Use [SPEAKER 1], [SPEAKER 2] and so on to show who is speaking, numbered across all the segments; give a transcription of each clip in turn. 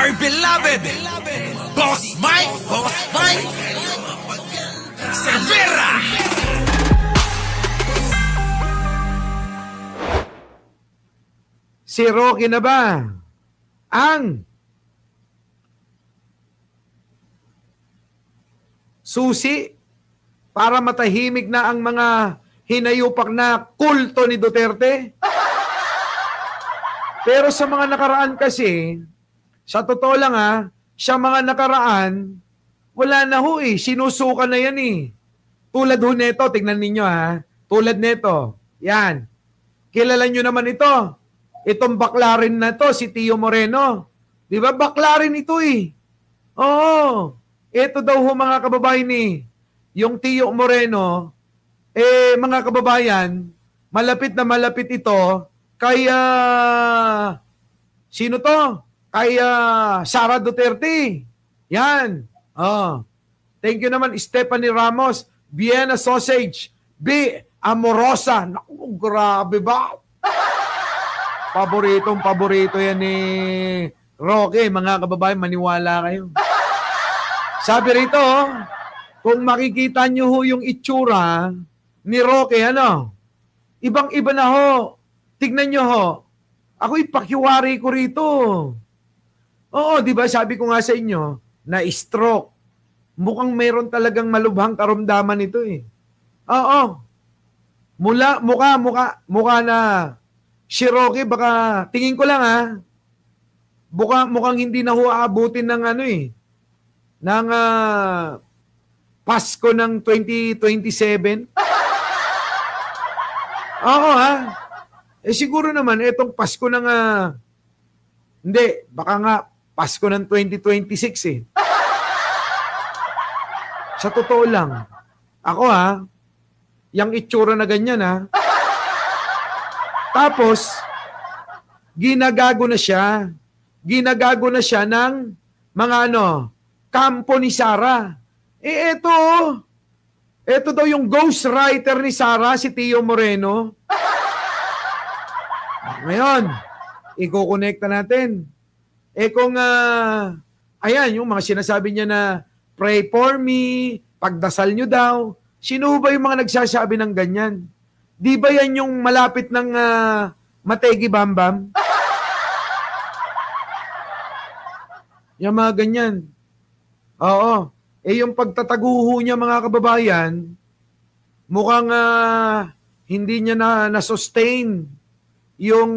[SPEAKER 1] our beloved Boss Mike Cervera.
[SPEAKER 2] Si Rocky na ba ang susi para matahimik na ang mga hinayupak na kulto ni Duterte? Pero sa mga nakaraan kasi, sa totoo lang sa mga nakaraan, wala na ho sinusuka na yan Tulad ho neto, tingnan ninyo tulad neto, yan. Kilala nyo naman ito. Itong bakla rin na to, si Tio Moreno. Di ba? Bakla rin ito Oo. Ito daw ho mga kababayan yung Tio Moreno, mga kababayan, malapit na malapit ito kay sino to? Kay Sara Duterte. Yan. Thank you naman Stephanie Ramos, Vienna Sausage, B. Amorosa. Naku, grabe ba? Paborito yan ni Roque. Mga kababayan, maniwala kayo. Sabi rito, kung makikita nyo ho yung itsura ni Roque, ibang-iba na ho. Tignan nyo ho. Ako ipakiwari ko rito. Oo, di ba sabi ko nga sa inyo, na stroke. Mukhang mayroon talagang malubhang karamdaman ito Oo. Mukha na si Roque, baka tingin ko lang mukhang hindi na ho aabutin ng ng Pasko ng 2027. Oo siguro naman itong Pasko ng hindi, baka nga Pasko ng 2026 Sa totoo lang, ako yung itsura na ganyan Tapos, ginagago na siya ng mga kampo ni Sara. Ito daw yung ghostwriter ni Sara, si Tio Moreno. Ngayon, iko-connecta natin. Kung, ayan, yung mga sinasabi niya na, pray for me, pagdasal nyo daw. Sino ba yung mga nagsasabi ng ganyan? Di ba yan yung malapit ng Mategi Bambam? Yung mga ganyan. Oo. Yung pagtataguho niya mga kababayan, mukhang hindi niya na-sustain yung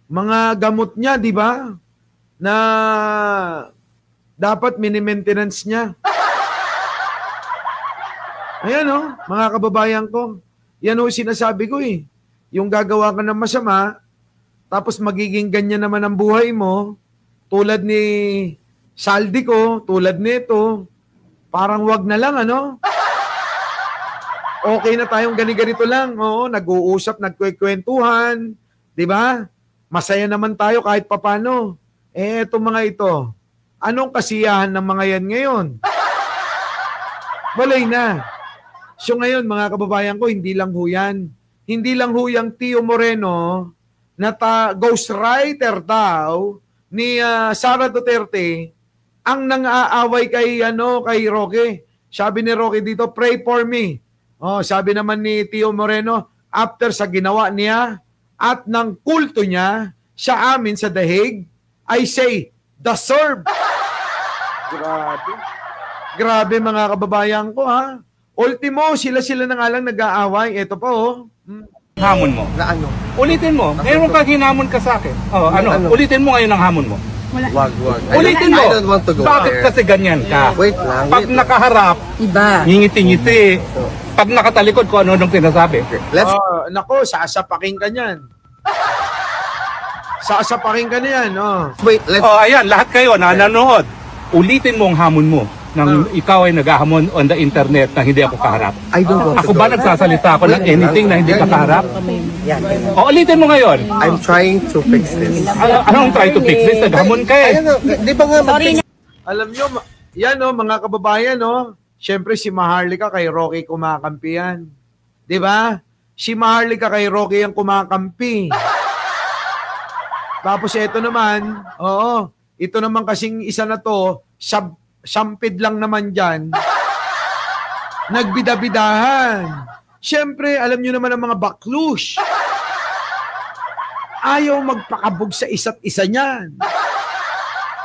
[SPEAKER 2] mga gamot niya, di ba? Na dapat mini-maintenance niya. Ayan mga kababayan ko. Yan sinasabi ko Yung gagawa ka ng masama, tapos magiging ganyan naman ang buhay mo, tulad ni Saldi ko, tulad nito, parang wag na lang Okay na tayong ganito lang. Oo, nag-uusap, nagkwekwentuhan, di ba? Masaya naman tayo kahit papano. Etong mga ito, anong kasiyahan ng mga yan ngayon? Walay na. So ngayon mga kababayan ko, hindi lang ho yan. Hindi lang ho yung Tio Moreno na ghostwriter daw ni Sara Duterte ang nang-aaway kay Roque. Sabi ni Roque dito, pray for me. Sabi naman ni Tio Moreno, after sa ginawa niya at ng kulto niya sa amin sa The Hague, I say, deserve. Grabe mga kababayan ko Ultimo, sila na nga lang nag-aaway. Ito po
[SPEAKER 3] Hamon mo.
[SPEAKER 4] Na ano?
[SPEAKER 3] Ulitin mo. Meron ka hinamon ka sa akin. Ulitin mo ngayon ang hamon mo.
[SPEAKER 4] Wag.
[SPEAKER 3] Ulitin mo.
[SPEAKER 4] I don't want to go
[SPEAKER 3] Bakit
[SPEAKER 4] there.
[SPEAKER 3] kasi ganyan ka?
[SPEAKER 4] Wait lang.
[SPEAKER 3] Pag nakaharap,
[SPEAKER 5] iba.
[SPEAKER 3] ngingiti-ngiti. Pag nakatalikod ko, ano nung sinasabi?
[SPEAKER 4] Let's
[SPEAKER 2] nako, sasapakin ka niyan. Sasapakin ka niyan.
[SPEAKER 4] wait. Let's
[SPEAKER 3] Ayan, lahat kayo na nanonood. Ulitin mo ang hamon mo nang ikaw ay naghahamon on the internet na hindi ako kaharap.
[SPEAKER 4] I don't want
[SPEAKER 3] Ako
[SPEAKER 4] to
[SPEAKER 3] ba
[SPEAKER 4] go.
[SPEAKER 3] nagsasalita ako ng anything na hindi ka kaharap? Ulitin mo ngayon.
[SPEAKER 4] I'm trying to fix this.
[SPEAKER 3] Anong try to fix this? Naghamon ka
[SPEAKER 4] Di ba nga
[SPEAKER 2] Alam nyo, yan mga kababayan syempre si Maharlika kay Rocky kumakampi yan. Di ba? Si Maharlika kay Rocky ang kumakampi. Tapos ito naman, ito naman kasing isa na to, sampid lang naman dyan, nagbidabidahan. Siyempre, alam nyo naman ang mga baklush. Ayaw magpakabog sa isa't isa niyan.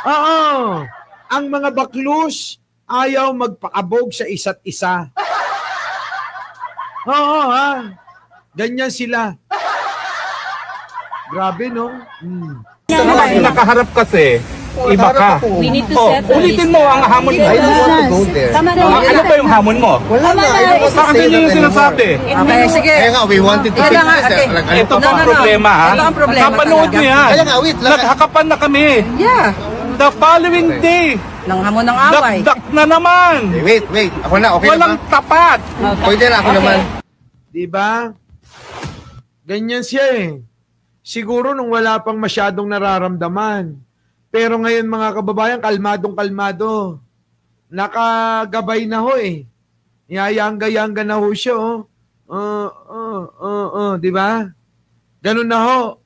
[SPEAKER 2] Oo. Ang mga baklush, ayaw magpakabog sa isa't isa. Oo, ha? Ganyan sila. Grabe, no?
[SPEAKER 3] Nakaharap kasi, iba ka.
[SPEAKER 5] We need to
[SPEAKER 3] Oh,
[SPEAKER 5] settle
[SPEAKER 3] ulitin
[SPEAKER 5] this.
[SPEAKER 3] mo ang hamon mo.
[SPEAKER 4] I don't want to go there.
[SPEAKER 5] Tama na.
[SPEAKER 3] Ano ba yung hamon mo?
[SPEAKER 4] Wala na. I don't want to
[SPEAKER 3] Bakit
[SPEAKER 4] say
[SPEAKER 3] yun
[SPEAKER 4] that
[SPEAKER 3] yung sinasabi?
[SPEAKER 4] anymore.
[SPEAKER 5] Okay, sige.
[SPEAKER 4] Kaya nga, we wanted to
[SPEAKER 5] Kaya
[SPEAKER 4] fix
[SPEAKER 5] nga,
[SPEAKER 4] this.
[SPEAKER 5] okay.
[SPEAKER 3] Ito pa ang
[SPEAKER 5] No.
[SPEAKER 3] problema, ha?
[SPEAKER 5] Ito ang problema
[SPEAKER 3] Kapanood
[SPEAKER 5] talaga.
[SPEAKER 3] mo yan.
[SPEAKER 4] Kaya nga, wait lang.
[SPEAKER 3] Naghakapan na kami.
[SPEAKER 5] Yeah.
[SPEAKER 3] The following day,
[SPEAKER 5] Nang hamon ng away.
[SPEAKER 3] dakdak na naman.
[SPEAKER 4] Wait. Ako na, okay
[SPEAKER 3] Walang
[SPEAKER 4] na ba?
[SPEAKER 3] tapat.
[SPEAKER 4] Pwede na, ako naman.
[SPEAKER 2] Diba? Ganyan siya eh. Siguro nung wala pang masyadong nararamdaman. Pero ngayon mga kababayan, kalmadong-kalmado. Nakagabay na ho eh. Yayangga-yangga na ho siya di ba? Ganun na ho.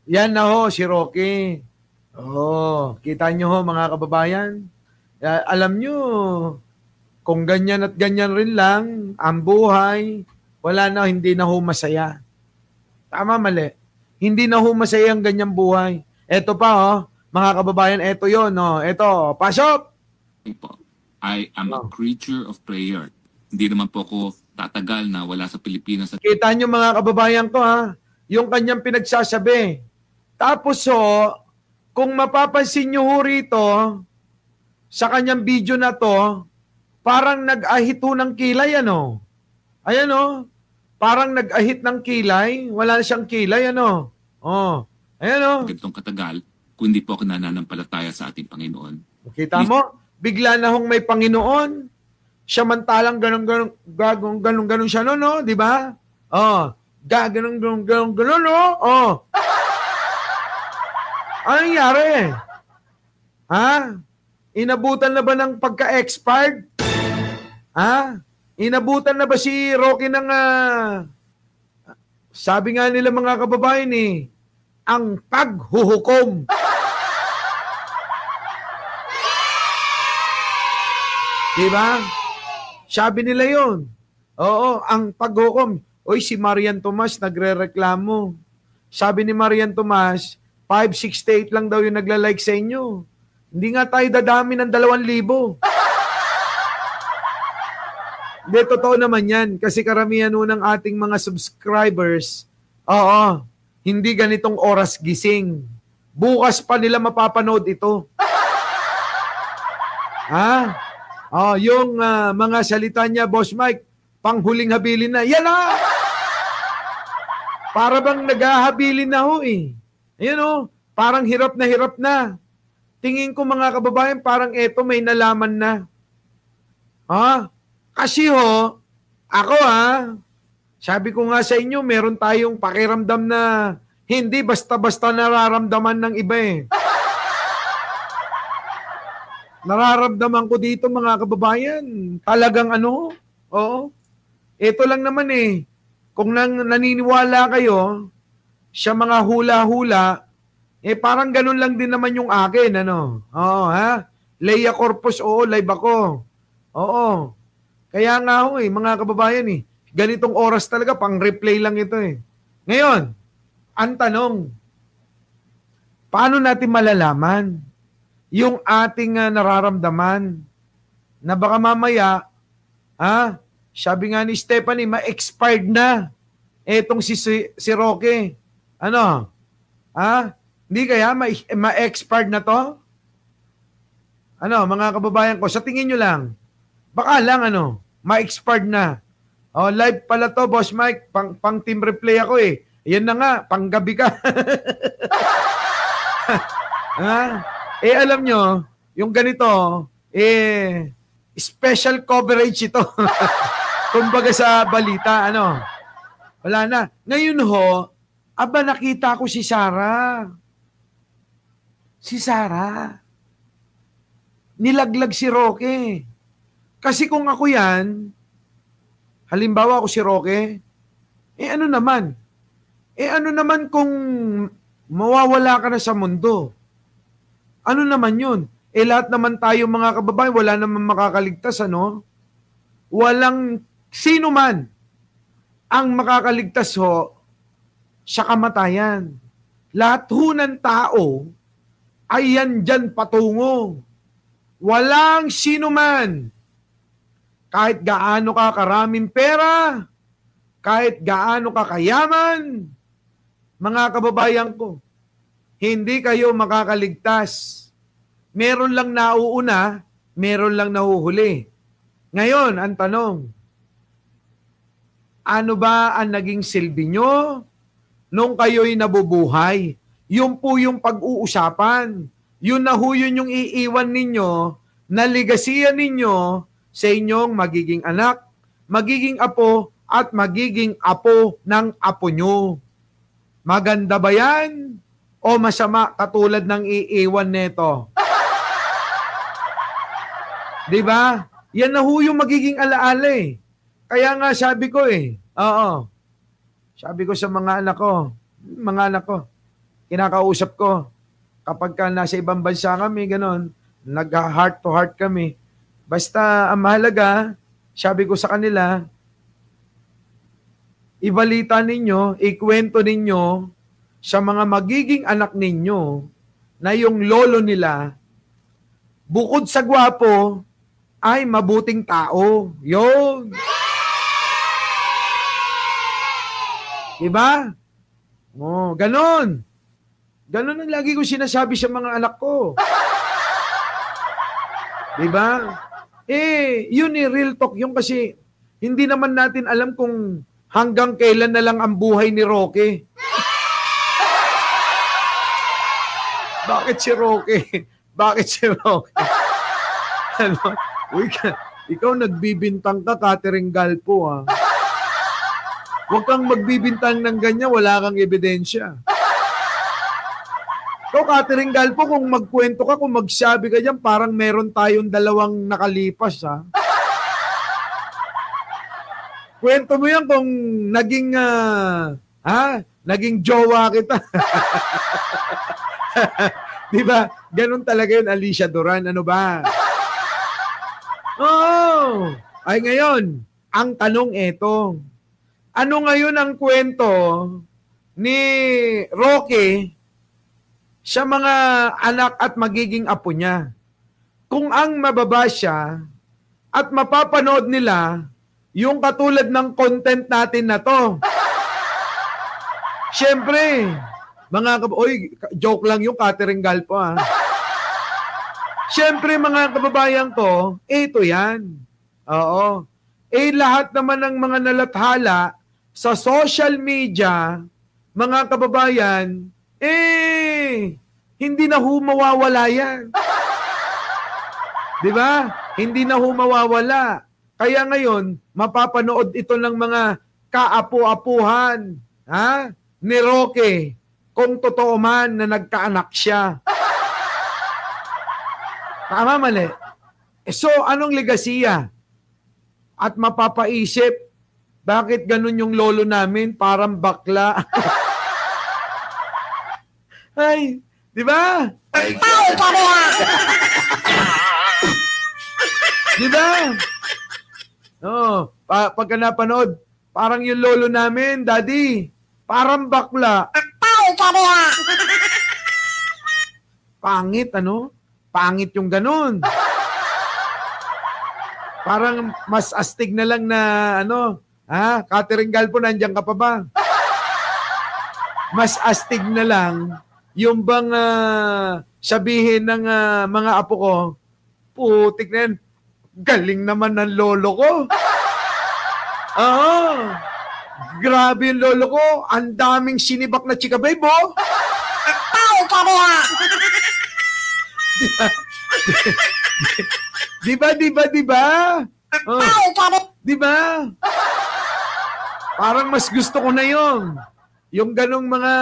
[SPEAKER 2] Yan na ho si Rocky. Kita nyo ho mga kababayan. Alam nyo, kung ganyan at ganyan rin lang ang buhay, wala na, hindi na ho masaya. Tama, mali. Hindi na ho masaya ang ganyang buhay. Eto pa, mga kababayan, eto yon, eto, pasok!
[SPEAKER 6] Po. I am a creature of prayer. Hindi naman po ako tatagal na wala sa Pilipinas.
[SPEAKER 2] Kita nyo mga kababayan ko, yung kanyang pinagsasabi. Tapos, kung mapapansin nyo ho rito, sa kanyang video na to, parang nag-ahit ho ng kilay, ano? Ayan, parang nag-ahit ng kilay, wala siyang kilay, ano? Ayan,
[SPEAKER 6] Ganitong katagal, kundi po ako nananampalataya sa ating Panginoon.
[SPEAKER 2] Kita mo? Bigla na hong may Panginoon. Samantalang ganun siya, no? Di ba? Ganun, no? Ano nangyari? Inabutan na ba ng pagka-expired? Inabutan na ba si Rocky ng sabi nga nila mga kababayan ang paghuhukom. Diba? Sabi nila yon. Oo, ang paghukom. Oy, si Marian Tomas nagre-reklamo. Sabi ni Marian Tomas, 568 lang daw yung nagla-like sa inyo. Hindi nga tayo dadami ng 2,000. Hindi, totoo naman yan. Kasi karamihan ng ating mga subscribers, hindi ganitong oras gising. Bukas pa nila mapapanood ito. Yung mga salita niya, Boss Mike, panghuling habilin na. Yan na! Para bang naghahabilin na ho eh. Ayun parang hirap na. Tingin ko mga kababayan, parang eto may nalaman na. Kasi ako sabi ko nga sa inyo, meron tayong pakiramdam na hindi basta-basta nararamdaman ng iba eh. Nararamdaman ko dito mga kababayan, talagang ito lang naman eh. Kung naniniwala kayo sa mga hula-hula, parang ganun lang din naman yung akin, Leia Corpus, live ako. Kaya nga mga kababayan ganitong oras talaga, pang-replay lang ito eh. Ngayon, ang tanong, paano natin malalaman yung ating nararamdaman na baka mamaya, sabi nga ni Stephanie, ma-expired na etong si Roque. Hindi kaya ma-expired na to? Mga kababayan ko, sa tingin nyo lang, baka lang ma-expired na. Live pala to, Boss Mike, pang team replay ako eh. Yan na nga, panggabi ka. Alam nyo, yung ganito, special coverage ito. Kumbaga sa balita, wala na. Ngayon nakita ko si Sarah. Si Sarah. Nilaglag si Roque. Kasi kung ako yan, halimbawa ako si Roque, ano naman, Ano naman kung mawawala ka na sa mundo? Ano naman yun? Lahat naman tayo mga kababayan, wala naman makakaligtas, ano? Walang sino man ang makakaligtas ho sa kamatayan. Lahat ho ng tao ay yan dyan patungo. Walang sino man, kahit gaano ka karaming pera, kahit gaano ka kayaman, mga kababayan ko, hindi kayo makakaligtas. Meron lang nauuna, meron lang nahuhuli. Ngayon, ang tanong, ano ba ang naging silbi nyo nung kayo'y nabubuhay? Yun po yung pag-uusapan. Yun na ho yun yung iiwan ninyo na ligasiya ninyo sa inyong magiging anak, magiging apo, at magiging apo ng apo nyo. Maganda ba yan? O masama katulad ng iiwan neto? Diba? Yan na ho yung magiging alaala eh. Kaya nga sabi ko oo. Sabi ko sa mga anak ko, kinakausap ko, kapag ka nasa ibang bansa kami, ganon, nag-heart to heart kami. Basta ang mahalaga, sabi ko sa kanila, ibalita ninyo, ikwento ninyo sa mga magiging anak ninyo na yung lolo nila, bukod sa gwapo, ay mabuting tao. Yun. Diba? Ganon. Ganon ang lagi ko sinasabi sa mga anak ko. Diba? Yun real talk. Yung kasi, hindi naman natin alam kung hanggang kailan na lang ang buhay ni Roque. Bakit si Roque? Bakit si Roque? Ano? Uy, ikaw nagbibintang ka, Catherine Galpo, ha? Huwag kang magbibintang ng ganyan, wala kang ebidensya. So, Catherine Galpo, kung magkwento ka, kung magsabi ka dyan, parang meron tayong dalawang nakalipas, ha? Kwento mo yan kung naging, naging jowa kita. Diba? Ganun talaga yun, Alicia Duran. Ano ba? Ay ngayon, ang tanong eto. Ano ngayon ang kwento ni Roque sa mga anak at magiging apo niya? Kung ang mababa siya at mapapanood nila yung katulad ng content natin na to. Siyempre, joke lang yung Catherine Galpo, ha? Siyempre, mga kababayan ko, ito yan. Oo. Lahat naman ng mga nalathala sa social media, mga kababayan, hindi na mawawala yan. Diba? Hindi na mawawala. Kaya ngayon, mapapanood ito ng mga kaapu-apuhan ni Roque kung totoo man na nagkaanak siya. Tama, mali. So, anong legasiya? At mapapaisip, bakit ganun yung lolo namin? Parang bakla. Ay, di ba? Di ba? Pagka napanood, parang yung lolo namin, Daddy, parang bakla. Pangit, ano? Pangit yung ganun. Parang mas astig na lang na, Catherine Galpo, nandiyan ka pa ba? Mas astig na lang, yung bang sabihin ng mga apo ko, putik na yan, galing naman ng lolo ko. Grabe yung lolo ko, ang daming sinibak na chika babe, oh. Diba? Diba? Parang mas gusto ko na yun. Yung ganong mga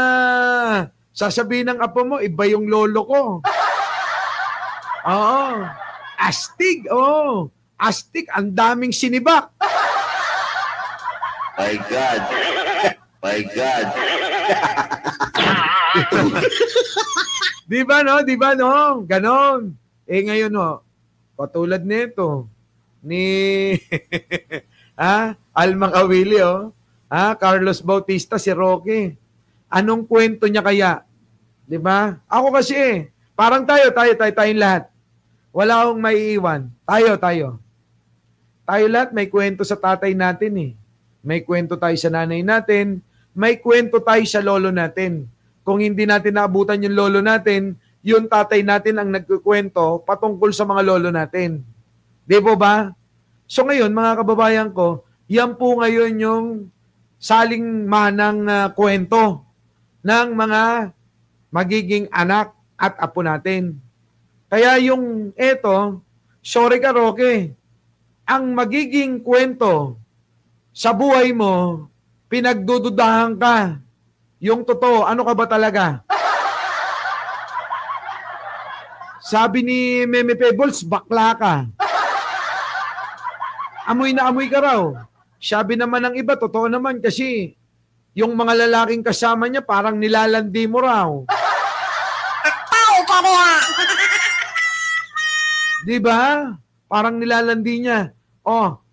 [SPEAKER 2] sasabihin ng apo mo, iba yung lolo ko. Oo. Astig, astig, ang daming sinibak.
[SPEAKER 5] My God. My God.
[SPEAKER 2] Di ba no? Di ba no? Ganon. Ngayon no, patulad nito ni Almang Awili Carlos Bautista, si Roque. Anong kwento niya kaya? Di ba? Ako kasi parang tayong lahat. Wala akong maiiwan. Tayo lahat may kwento sa tatay natin eh. May kwento tayo sa nanay natin. May kwento tayo sa lolo natin. Kung hindi natin naabutan yung lolo natin, yung tatay natin ang nagkukwento patungkol sa mga lolo natin. Di po ba? So ngayon, mga kababayan ko, yan po ngayon yung saling manang kwento ng mga magiging anak at apo natin. Kaya yung sorry ka Roque, ang magiging kwento sa buhay mo, pinagdududahan ka. Yung totoo, ano ka ba talaga? Sabi ni Meme Pebbles, bakla ka. Amoy na amoy ka raw. Sabi naman ng iba, totoo naman kasi yung mga lalaking kasama niya parang nilalandi mo raw. Di ba? Parang nilalandi niya.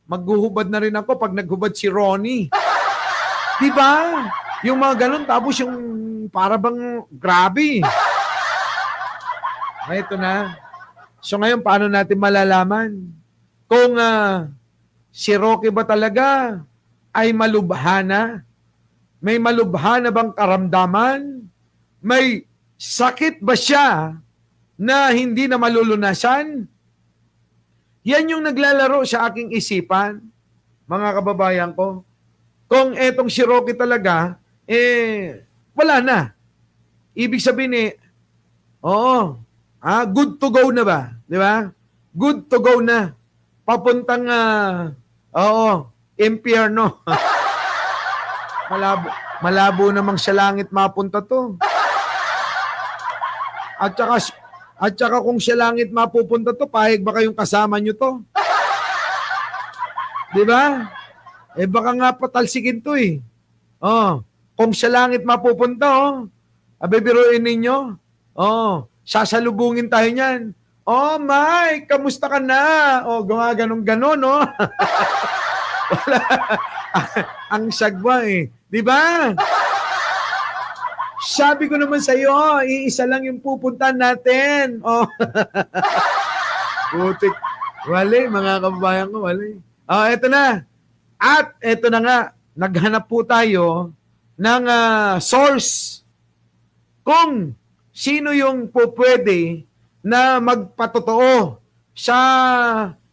[SPEAKER 2] Maghuhubad na rin ako pag naghubad si Ronnie. Di ba? Yung mga ganun, tapos yung para bang grabe. Ito na. So ngayon, paano natin malalaman kung si Roque ba talaga ay malubhana? May malubhana bang karamdaman? May sakit ba siya na hindi na malulunasan? Yan yung naglalaro sa aking isipan, mga kababayan ko. Kung etong si Roque talaga, wala na. Ibig sabihin good to go na ba? Di ba? Good to go na. Papuntang, impyerno. Malabo namang sa langit mapunta to. At saka kung sa langit mapupunta to, pahig ba kayong kasama nyo to? Di ba? Baka nga patalsikin to eh. Kung sa langit mapupunta, abibiruin ninyo. Sasalubungin tayo niyan. Mike, kamusta ka na? Ganon, no? Wala. Ang sagwa eh. Di ba? Sabi ko naman sa iyo, iisa lang yung pupuntahan natin. Butik. Wali, mga kababayan ko, wali. Eto na. At eto na nga, naghanap po tayo ng source kung sino yung po pwede na magpatotoo sa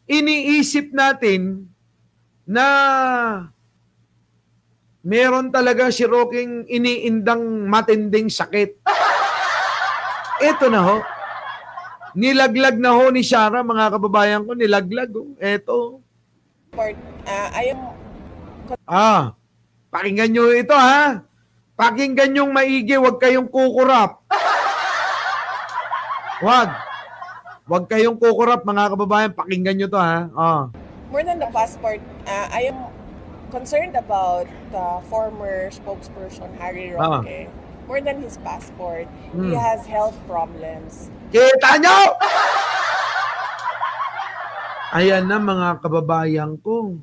[SPEAKER 2] iniisip natin na meron talaga si Roqueng iniindang matinding sakit. Ito na ho. Nilaglag na ho ni Sarah, mga kababayan ko, nilaglag ho. Ito. Pakinggan nyo ito ha. Pakinggan nyong maigi, huwag kayong kukurap. Huwag kayong kukurap, mga kababayan. Pakinggan nyo to ha.
[SPEAKER 5] More than the passport, I am concerned about the former spokesperson, Harry Roque. More than his passport, he has health problems.
[SPEAKER 2] Kita nyo! Ayan na, mga kababayan ko.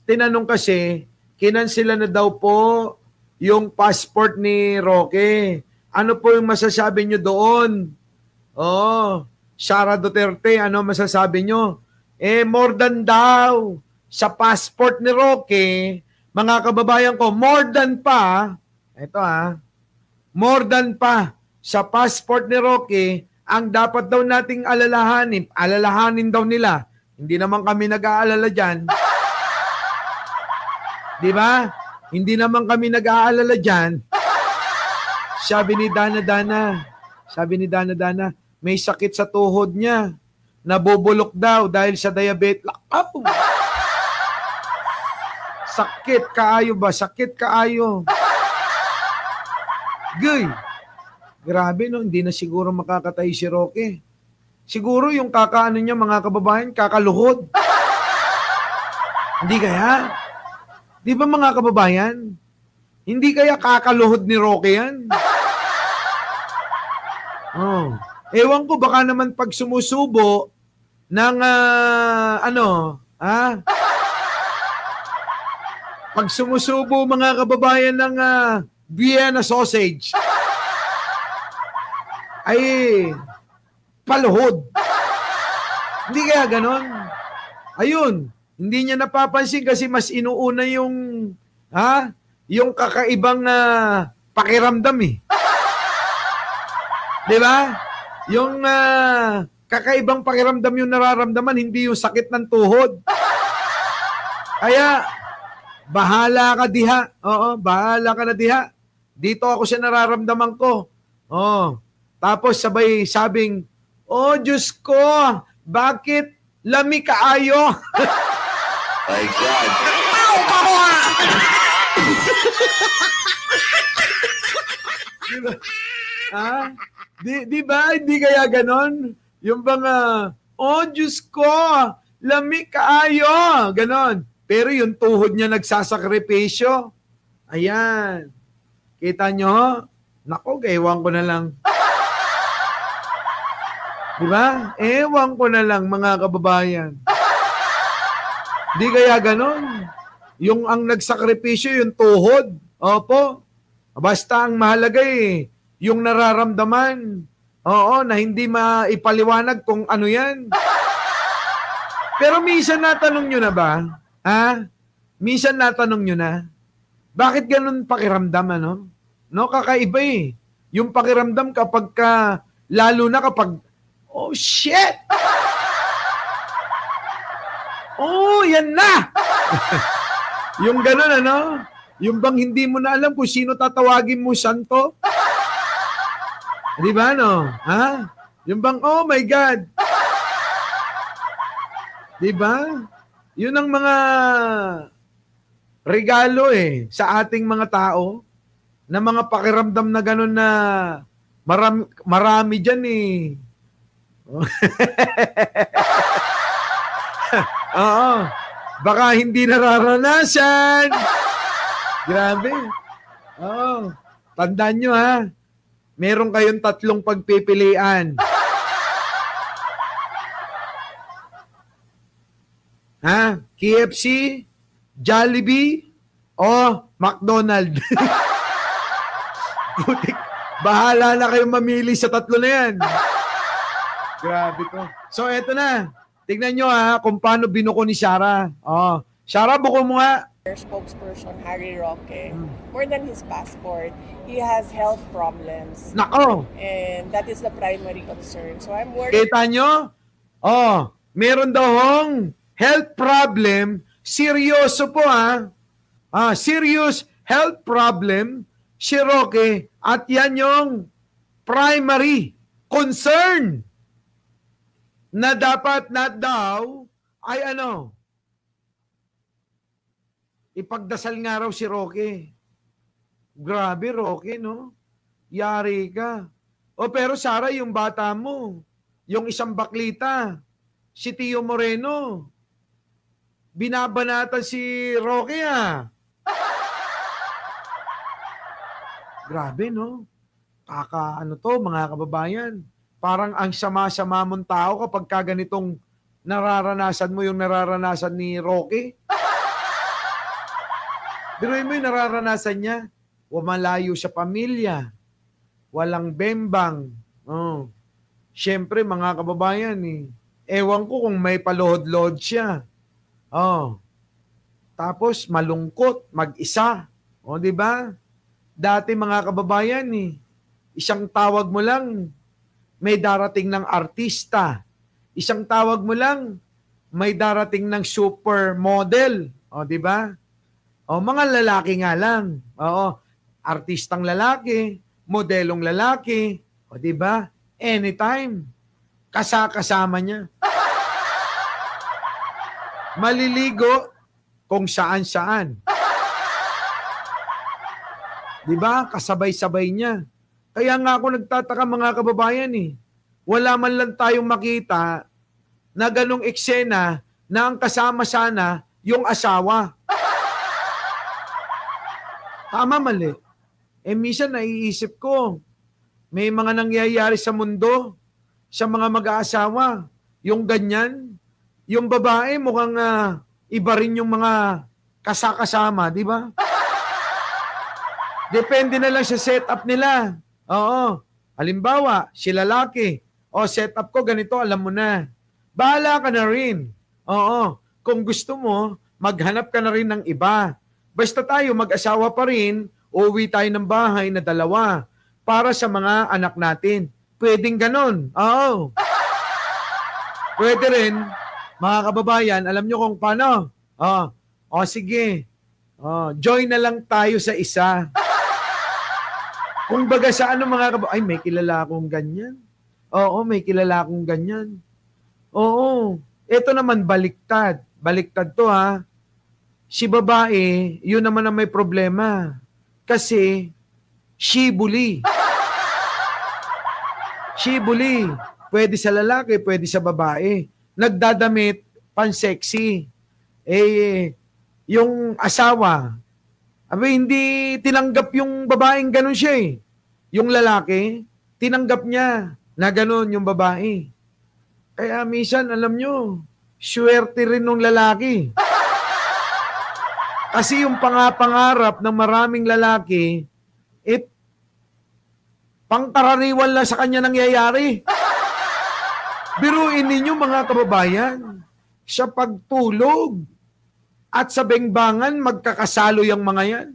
[SPEAKER 2] Tinanong kasi, kinansila na daw po yung passport ni Roque. Ano po yung masasabi nyo doon? Sara Duterte, ano masasabi nyo? More than daw sa passport ni Roque, mga kababayan ko, more than pa sa passport ni Roque, ang dapat daw nating alalahanin daw nila. Hindi naman kami nag-aalala dyan. Di ba? Hindi naman kami nag-aalala dyan. Sabi ni Dana, may sakit sa tuhod niya. Nabubulok daw dahil sa diabetes. Sakit kaayo ba? Sakit kaayo. Gay. Grabe no, hindi na siguro makakatay si Roque. Siguro yung kakaano niya, mga kababayan, kakaluhod. Hindi kaya? Di ba mga kababayan? Hindi kaya kakaluhod ni Roque yan? Oh. Ewan ko, baka naman pag sumusubo ng pag sumusubo mga kababayan ng Vienna sausage, ay paluhod. Hindi kaya ganon? Ayun, hindi niya napapansin kasi mas inuuna yung kakaibang pakiramdam eh. 'Di ba? Yung kakaibang pakiramdam yung nararamdaman, hindi yung sakit ng tuhod. Kaya bahala ka diha. Oo, bahala ka na diha. Dito ako siya nararamdaman ko. Oh. Tapos sabay sabing, "Oh, Diyos ko, bakit lami kaayo?"
[SPEAKER 4] My God.
[SPEAKER 2] Diba? Di ba? Hindi kaya ganon? Yung bang, "Oh, Diyos ko, lami kaayo." Ganon. Pero yung tuhod niya nagsasakripisyo. Ayan. Kita nyo? Nako, ewan ko na lang. Diba? Ewan ko na lang, mga kababayan. Di kaya ganon? Yung ang nagsakripisyo, yung tuhod. Opo. Basta ang mahalaga yung nararamdaman. Oo, na hindi maipaliwanag kung ano yan. Pero minsan natanong nyo na ba? Minsan natanong nyo na, bakit ganun pakiramdam, ano? No, kakaiba eh. Yung pakiramdam kapag lalo na kapag, oh shit! Oh, yan na! Yung ganun, ano? Yung bang hindi mo na alam kung sino tatawagin mo santo? Di ba, no? Yung bang, oh my God! Di ba? Yun ang mga regalo sa ating mga tao na mga pakiramdam na gano'n na marami dyan Oo. Baka hindi nararanasan. Grabe. Oo. Tandaan nyo meron kayong 3 pagpipilian. KFC, Jollibee, o McDonald's. Putik, bahala na kayong mamili sa 3 na yan. Grabe to. So, eto na. Tignan nyo kung paano binuko ni Shara. Oh, Shara, buko mo nga.
[SPEAKER 5] Spokesperson Harry Roque, more than his passport, he has health problems.
[SPEAKER 2] Nako.
[SPEAKER 5] And that is the primary concern. So I'm worried.
[SPEAKER 2] Kita nyo? Oh, meron daw hong health problem. Seryoso po serious health problem si Roque, at yan yung primary concern na dapat na daw ay ipagdasal nga raw si Roque. Grabe, Roque, no? Yari ka. O pero Sara, yung bata mo, yung isang baklita, si Tio Moreno, binabanatan si Roque Grabe, no? Mga kababayan. Parang ang sama-sama mong tao kapag ganitong nararanasan mo yung nararanasan ni Roque. Biruin mo yung nararanasan niya. Malayo sa pamilya. Walang bembang. Oh. Siyempre, mga kababayan, ewan ko kung may paluhod-lohod siya. Oh. Tapos, malungkot, mag-isa. O, di ba? Dati, mga kababayan, isang tawag mo lang, may darating ng artista. Isang tawag mo lang, may darating ng supermodel. O, di ba? O, mga lalaki nga lang. Oo, artistang lalaki, modelong lalaki. O, di ba? Anytime. Kasama niya. Maliligo kung saan-saan. Di ba? Kasabay-sabay niya. Kaya nga ako nagtataka, mga kababayan Wala man lang tayong makita na ganong eksena na ang kasama sana yung asawa. Tama, mali. Minsan naiisip ko, May mga nangyayari sa mundo, sa mga mag-aasawa. Yung ganyan. Yung babae mukhang iba rin yung mga kasakasama, di ba? Depende na lang sa setup nila. Oo. Halimbawa, si lalaki. O, setup ko ganito, alam mo na. Bahala ka na rin. Oo. Kung gusto mo, maghanap ka na rin ng iba. Basta tayo mag-asawa pa rin, uuwi tayo ng bahay na dalawa para sa mga anak natin. Pwedeng ganon. Oo. Pwede rin, mga kababayan, alam nyo kung paano. O sige, join na lang tayo sa isa. Kung baga sa ano mga kababayan, ay may kilala akong ganyan. Oo, may kilala akong ganyan. Oo, ito naman baliktad. Baliktad to ha. Si babae, yun naman ang may problema. Kasi, she bully. She bully. Pwede sa lalaki, pwede sa babae. Nagdadamit, pan-sexy. Yung asawa, hindi tinanggap yung babaeng ganun siya eh. Yung lalaki, tinanggap niya na ganun yung babae. Kaya minsan, alam nyo, swerte rin ng lalaki. Kasi yung pangapangarap ng maraming lalaki, pangkaraniwan lang sa kanya nangyayari. Biruin ninyo mga kababayan, sa pagtulog at sa bengbangan magkakasalo yung mga yan.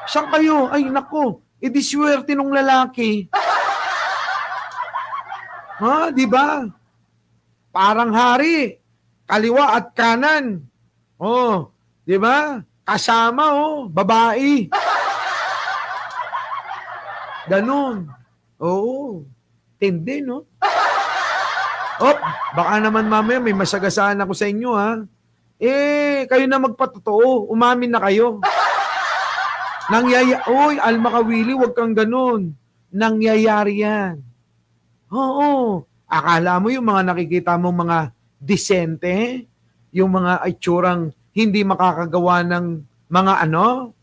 [SPEAKER 2] Saan kayo? Ay nako, idiswerte nung lalaki. Ha, di ba? Parang hari, kaliwa at kanan. Oh, di ba? Kasama babae. Ganon. Oo. Tindi, no? Baka naman mamaya may masagasaan ako sa inyo, ha? Kayo na magpatotoo. Umamin na kayo. Oy, Alma Kawili, huwag kang ganon. Nangyayari yan. Oo. Akala mo yung mga nakikita mong mga disente, yung mga itsurang hindi makakagawa ng mga ano,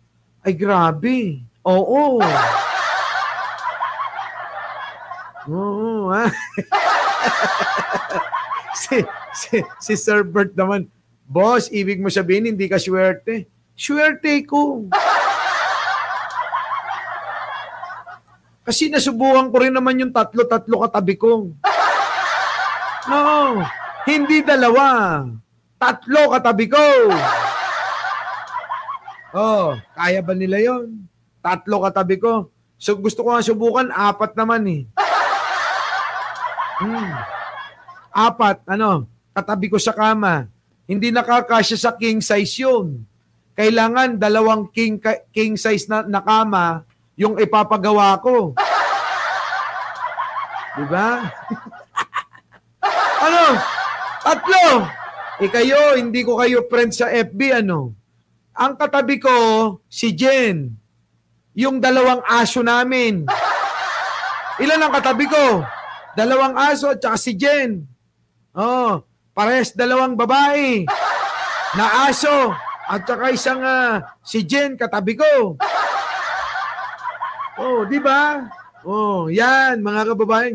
[SPEAKER 2] ay grabe. Oo. Oo, ha? si Sir Bert naman, boss, ibig mo sabihin hindi ka swerte. Swerte ko. Kasi nasubukan ko rin naman yung tatlo katabi ko. No, hindi dalawa. Tatlo katabi ko. Kaya ba nila yon? Tatlo katabi ko. So gusto ko nga subukan, 4 naman eh. 4, katabi ko sa kama. Hindi nakakasya sa king size yun. Kailangan 2 king size na kama yung ipapagawa ko. Diba? 3. Kayo, hindi ko kayo friend sa FB, Ang katabi ko, si Jen. Yung 2 aso namin. Ilan ang katabi ko? 2 aso at saka si Jen. Pares 2 babae na aso at saka isang si Jen katabi ko. Di ba? Yan mga kababayan,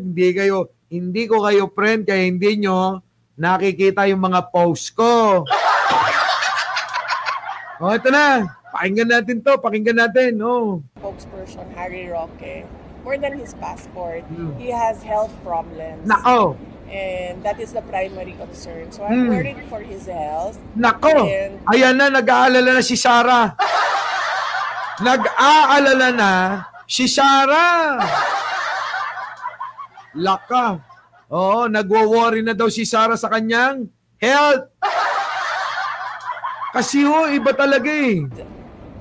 [SPEAKER 2] hindi ko kayo friend kaya hindi nyo nakikita yung mga post ko. Ito na. Pakinggan natin to.
[SPEAKER 5] Spokesperson Harry Roque, more than his passport, he has health problems.
[SPEAKER 2] Nako.
[SPEAKER 5] And that is the primary concern. So I'm worried for his health.
[SPEAKER 2] Nako. Ayan na, nag-aalala na si Sarah. Nag-aalala na si Sarah. Laka. Nagwo-worry na daw si Sarah sa kanyang health. Kasi iba talaga eh.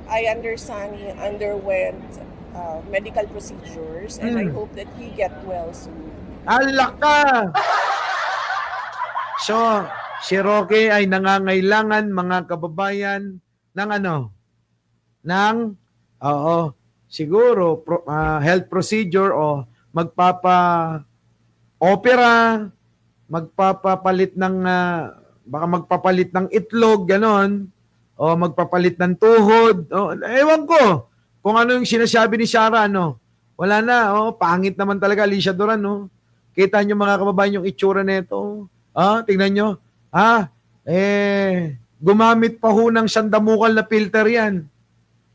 [SPEAKER 5] I understand he underwent medical procedures and I hope that he get well soon.
[SPEAKER 2] Alaka! So, si Roque ay nangangailangan mga kababayan ng siguro health procedure o magpapa-opera, magpapapalit ng baka magpapalit ng itlog, ganon, o magpapalit ng tuhod. Ewan ko Kung ano yung sinasabi ni Sarah, ano, wala na, pangit naman talaga, Alicia Duran, no? Kita nyo mga kababayan yung itsura nito. Tingnan nyo. Gumamit pa ho ng sandamukal na filter yan.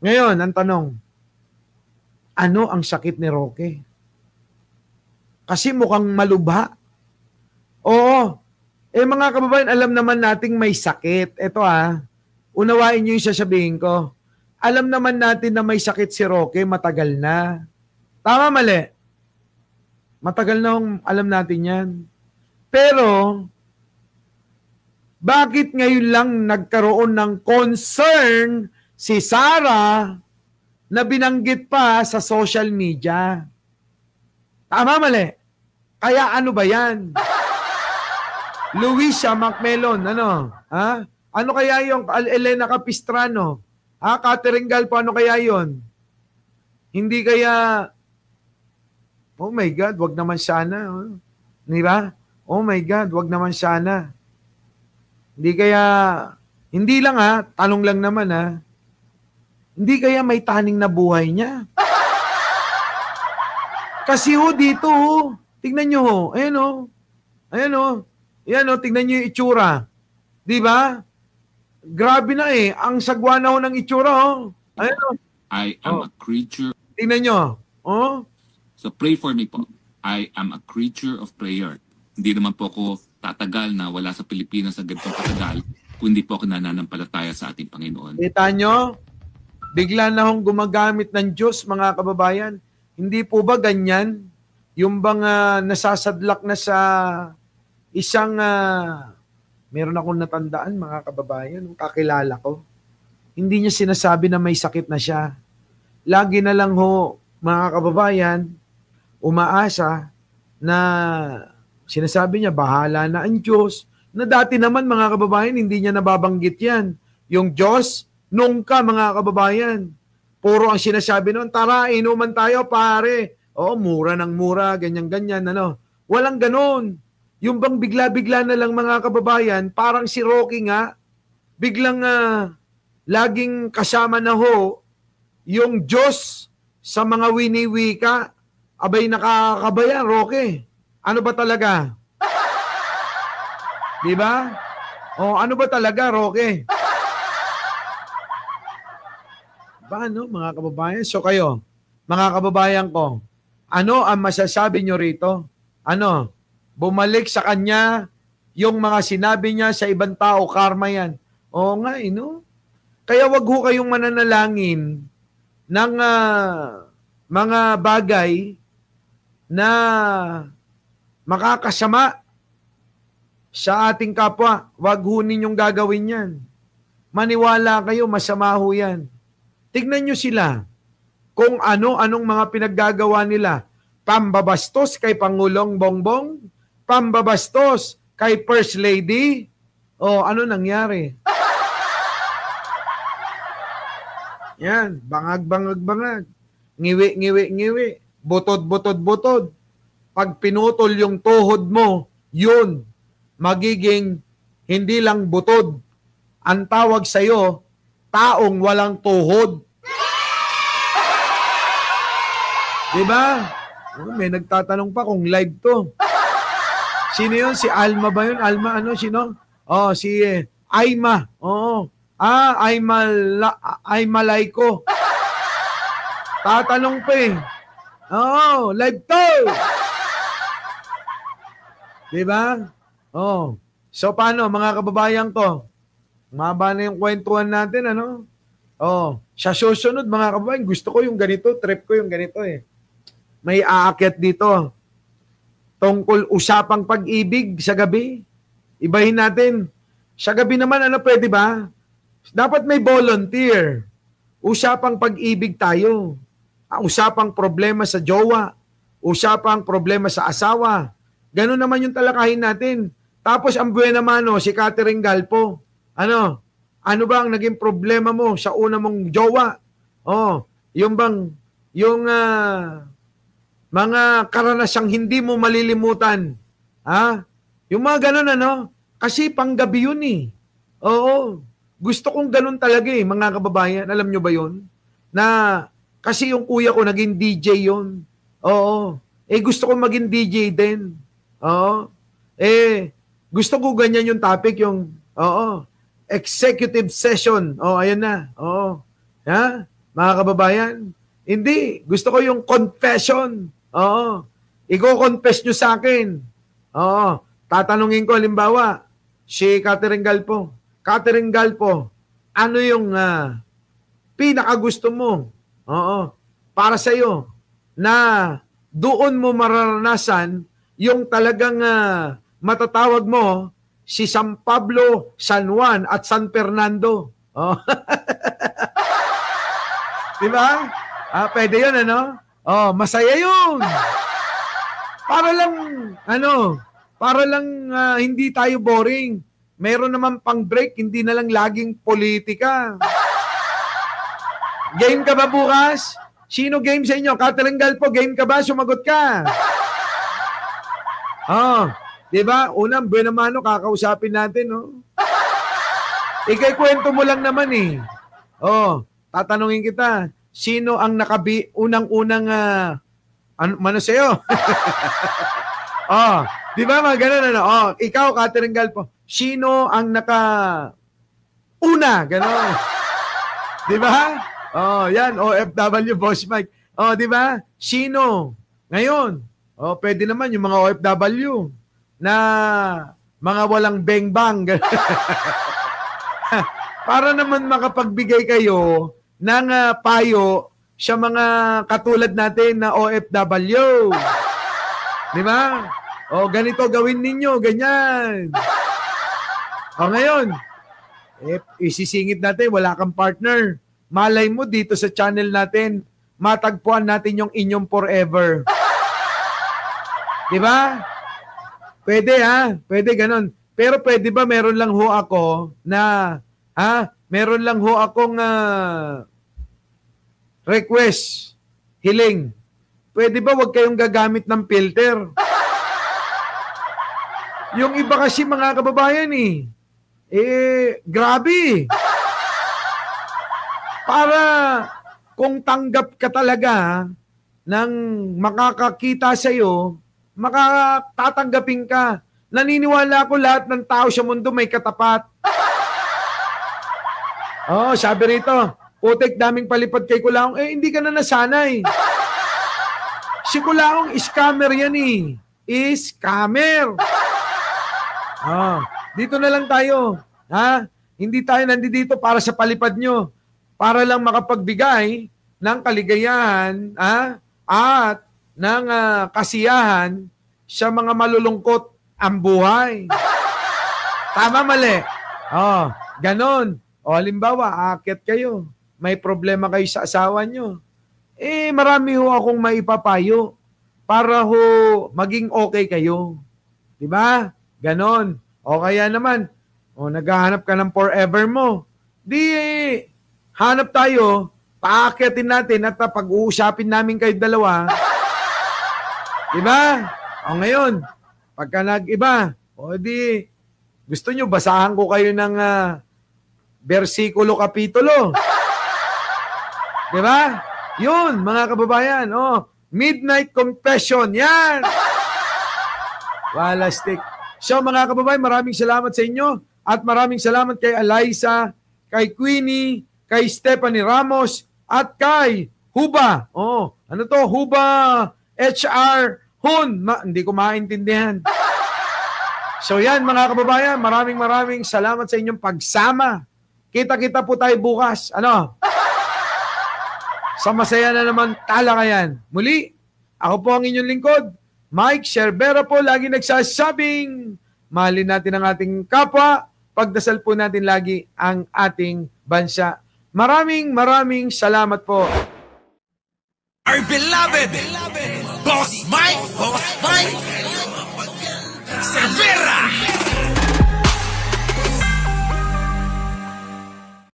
[SPEAKER 2] Ngayon, ang tanong, ano ang sakit ni Roque? Kasi mukhang malubha. Oo. Mga kababayan, alam naman nating may sakit. Ito unawain nyo yung sasabihin ko. Alam naman natin na may sakit si Roque, matagal na. Tama, mali? Matagal na alam natin yan. Pero, bakit ngayon lang nagkaroon ng concern si Sarah na binanggit pa sa social media? Tama, mali? Kaya ano ba yan? Luisa Macmelon, ano? Ano kaya yung Elena Capistrano? Catherine Galpo, ano kaya yon? Hindi kaya, oh my God, wag naman sana. Di ba? Oh my God, wag naman sana. Hindi kaya, hindi lang tanong lang naman hindi kaya may taning na buhay niya? Kasi dito, tignan nyo, ayan tignan nyo yung itsura. Di ba? Grabe na ang sagwa na ng itsura, Ayan
[SPEAKER 6] I am a creature.
[SPEAKER 2] Tignan nyo,
[SPEAKER 6] So pray for me po. I am a creature of prayer. Hindi naman po ako tatagal na wala sa Pilipinas sa ganitong katagal kung hindi po ako nananampalataya sa ating Panginoon.
[SPEAKER 2] Kita nyo? Bigla na hong gumagamit ng Diyos, mga kababayan. Hindi po ba ganyan? Yung bang nasasadlak na sa isang, meron akong natandaan, mga kababayan, kakilala ko. Hindi niya sinasabi na may sakit na siya. Lagi na lang mga kababayan, umaasa na sinasabi niya, bahala na ang Diyos. Na dati naman, mga kababayan, hindi niya nababanggit yan. Yung Diyos, nung ka, mga kababayan. Puro ang sinasabi noon, tara, inuman tayo, pare. Mura ng mura, ganyan-ganyan. Walang ganon. Yung bang bigla-bigla na lang, mga kababayan, parang si Rocky nga, biglang laging kasama na yung Diyos sa mga winiwika. Abay, nakakabayan, Rocky. Ano ba talaga? Diba? Ano ba talaga, Roque? Paano, mga kababayan? So kayo, mga kababayan ko, ano ang masasabi nyo rito? Bumalik sa kanya yung mga sinabi niya sa ibang tao, karma yan. Oo nga, Kaya wag ho kayong mananalangin ng mga bagay na makakasama sa ating kapwa. Wag ho ninyong gagawin yan. Maniwala kayo, masama ho yan. Tignan nyo sila kung anong mga pinaggagawa nila. Pambabastos kay Pangulong Bongbong, pambabastos kay First Lady. Ano nangyari? Yan, bangag. Ngiwi. Butod. Pag pinutol yung tuhod mo, yun, magiging hindi lang butod. Ang tawag sa'yo, taong walang tuhod. Diba? May nagtatanong pa kung live to. Sino yun? Si Alma ba yun? Alma, sino? Si Aima. Aima Laiko. Tatanong pa live to. Diba? So paano, mga kababayan ko? Maba na yung kwentuhan natin, sa susunod, mga kababayan, gusto ko yung ganito, trip ko yung ganito May aakyat dito. Tungkol usapang pag-ibig sa gabi. Ibahin natin. Sa gabi naman, pwede ba? Dapat may volunteer. Usapang pag-ibig tayo. Usapang problema sa jowa. Usapang problema sa asawa. Ganun naman yung talakayin natin. Tapos ang buena mano, si Catherine Galpo. Ano ba ang naging problema mo sa una mong jowa? Yung mga karanasang hindi mo malilimutan. Yung mga ganun, kasi panggabi yun Oo. Gusto kong ganun talaga mga kababayan. Alam nyo ba yun? Na Kasi yung kuya ko naging DJ yun. Oo. Gusto ko maging DJ din. Oo. Gusto ko ganyan yung topic, yung, executive session. Ayan na. Ha? Mga kababayan. Hindi. Gusto ko yung confession. Iko-confess nyo sa akin. Tatanungin ko, halimbawa, si Catherine Galpo. Catherine Galpo, ano yung pinakagusto mo? Para sa'yo na doon mo mararanasan yung talagang matatawag mo si San Pablo, San Juan at San Fernando. Diba? Pwede yun, ano? Masaya yun. Para lang hindi tayo boring. Meron naman pang break, hindi na lang laging politika. Game ka ba bukas? Sino game sa inyo? Catherine Galpo, game ka ba? Sumagot ka. Diba? Unang, buenamano, kakausapin natin, no? Kwento mo lang naman, eh. Tatanungin kita, sino ang unang-unang, ano sa'yo? Diba, mga ganun, ano? Ikaw, Catherine Galpo, sino ang una? Ganun. Diba? Yan, OFW, Boss Mike. Diba? Sino? Ngayon, pwede naman yung mga OFW na mga walang beng-bang. Para naman makapagbigay kayo ng payo sa mga katulad natin na OFW. Diba? Ganito gawin ninyo, ganyan. Ngayon, isisingit natin, wala kang partner. Malay mo dito sa channel natin, matagpuan natin yung inyong forever. Diba? Pwede pwede ganun. Pero pwede ba meron lang ho ako na, meron lang ho akong request, hiling. Pwede ba wag kayong gagamit ng filter? Yung iba kasi mga kababayan grabe. Para kung tanggap ka talaga ng makakakita sa'yo, makatatanggapin ka. Naniniwala ko lahat ng tao sa mundo may katapat. Sabi rito, putik daming palipad kay Kulaong. Hindi ka na nasanay. Si Kulaong, scammer yan Scammer. Dito na lang tayo. Hindi tayo nandito para sa palipad nyo. Para lang makapagbigay ng kaligayahan at ng kasiyahan sa mga malulungkot ang buhay. Tama, mali? Ganon. Halimbawa, aakyat kayo. May problema kayo sa asawa nyo. Marami ho akong maipapayo para ho maging okay kayo. Diba? Ganon. Kaya naman, naghahanap ka ng forever mo. Hanap tayo, paakyatin natin at pag-uusapin namin kayo dalawa. Diba? Ngayon, pagka nag-iba, gusto nyo, basahan ko kayo ng versikulo, kapitulo. Diba? Yun, mga kababayan. Midnight confession. Yan! Wala stick. So, mga kababayan, maraming salamat sa inyo at maraming salamat kay Eliza, kay Queenie, kay Stephanie Ramos, at kay Huba. Huba HR Hun. Hindi ko maintindihan. So yan, mga kababayan, maraming salamat sa inyong pagsama. Kita-kita po tayo bukas. Sa masaya na naman talakayan. Muli, ako po ang inyong lingkod, Mike Sherbera po, lagi nagsasabing, mahalin natin ang ating kapwa, pagdasal po natin lagi ang ating bansa. Maraming salamat po.
[SPEAKER 1] Our beloved Boss Mike Severa.